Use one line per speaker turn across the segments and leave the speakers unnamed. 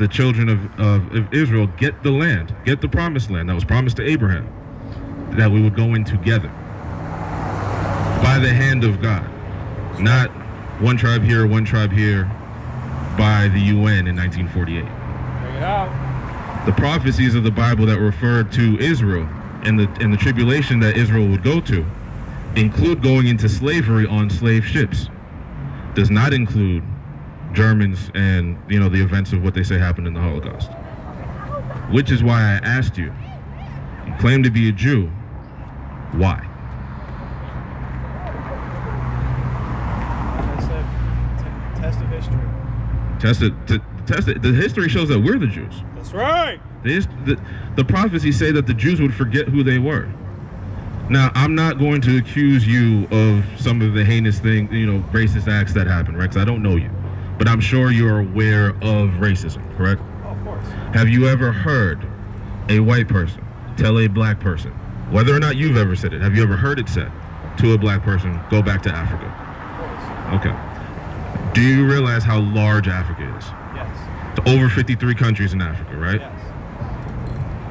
the children of Israel get the land, get the promised land that was promised to Abraham, that we would go in together by the hand of God, not one tribe here, by the UN in 1948.
Bring it out.
The prophecies of the Bible that referred to Israel and the tribulation that Israel would go to include going into slavery on slave ships. Does not include Germans and, you know, the events of what they say happened in the Holocaust. Which is why I asked you, you claim to be a Jew, why?
Like I said, test of history.
Test it. The history shows that we're the Jews.
That's right.
The prophecies say that the Jews would forget who they were. Now, I'm not going to accuse you of some of the heinous things, you know, racist acts that happened, right? Because I don't know you. But I'm sure you're aware of racism, correct?
Oh, of course.
Have you ever heard a white person tell a black person, whether or not you've ever said it, have you ever heard it said to a black person, go back to Africa?
Of course.
Okay. Do you realize how large Africa is?
Yes.
It's over 53 countries in Africa, right?
Yes.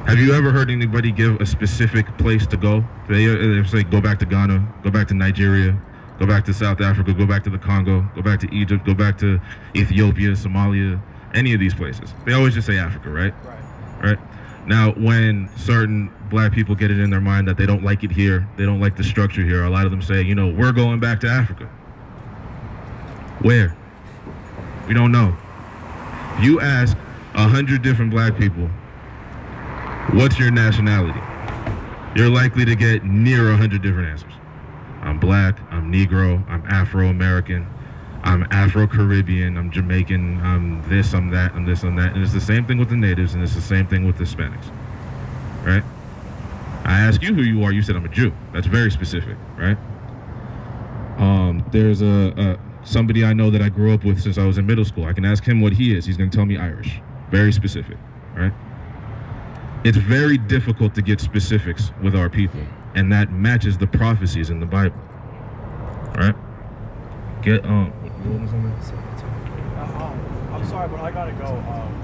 Have you ever heard anybody give a specific place to go? They say, go back to Ghana, go back to Nigeria, go back to South Africa, go back to the Congo, go back to Egypt, go back to Ethiopia, Somalia, any of these places. They always just say Africa, right? Right. Now, when certain black people get it in their mind that they don't like it here, they don't like the structure here, a lot of them say, you know, we're going back to Africa. Where? We don't know. You ask 100 different black people, what's your nationality? You're likely to get near 100 different answers. I'm black, I'm Negro, I'm Afro-American, I'm Afro-Caribbean, I'm Jamaican, I'm this, I'm that, I'm this, I'm that. And it's the same thing with the natives, and it's the same thing with the Hispanics, right? I ask you who you are, you said I'm a Jew. That's very specific, right? There's somebody I know that I grew up with since I was in middle school. I can ask him what he is. He's gonna tell me Irish. Very specific, right? It's very difficult to get specifics with our people, and that matches the prophecies in the Bible. All right? Get I'm
sorry, but I gotta go.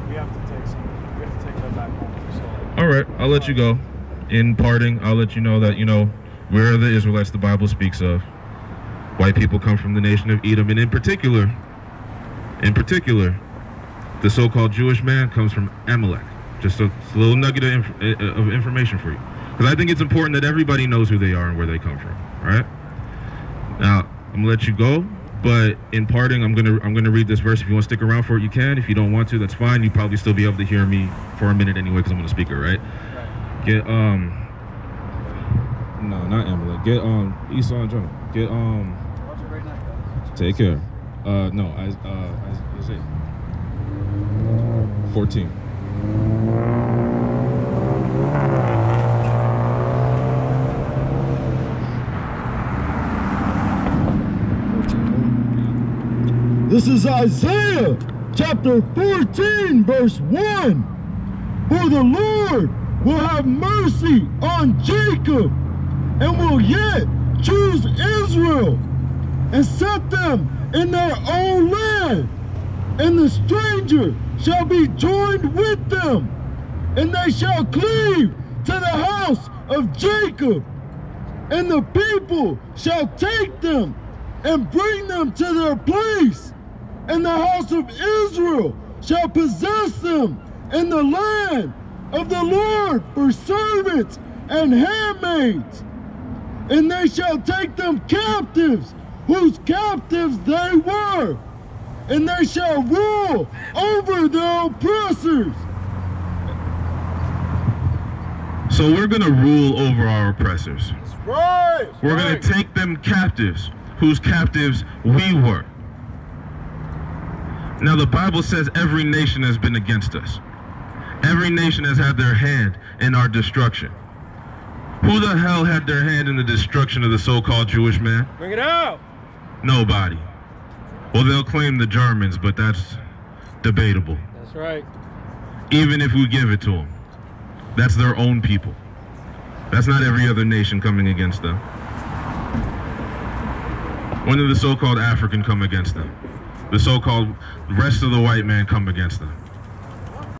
We have to take her back home. So.
All right, I'll let you go. In parting, I'll let you know that, you know, we're the Israelites the Bible speaks of. White people come from the nation of Edom, and in particular, the so-called Jewish man comes from Amalek. Just a little nugget of information for you, because I think it's important that everybody knows who they are and where they come from. All right. Now I'm gonna let you go, but in parting, I'm gonna read this verse. If you want to stick around for it, you can. If you don't want to, that's fine. You probably still be able to hear me for a minute anyway, because I'm gonna speak it, right? Get no, not Amalek. Get Esau and Jonah. Get Take care. No, I say 14.
This is Isaiah chapter 14 verse 1. For the Lord will have mercy on Jacob and will yet choose Israel and set them in their own land, and the stranger shall be joined with them, and they shall cleave to the house of Jacob, and the people shall take them and bring them to their place, and the house of Israel shall possess them in the land of the Lord for servants and handmaids, and they shall take them captives, whose captives they were, and they shall rule over their oppressors.
So we're gonna rule over our oppressors.
That's right.
We're gonna take them captives, whose captives we were. Now the Bible says every nation has been against us. Every nation has had their hand in our destruction. Who the hell had their hand in the destruction of the so-called Jewish man?
Bring it out.
Nobody. Well, they'll claim the Germans, but that's debatable.
That's right.
Even if we give it to them, that's their own people. That's not every other nation coming against them. When did the so-called African come against them? The so-called rest of the white man come against them?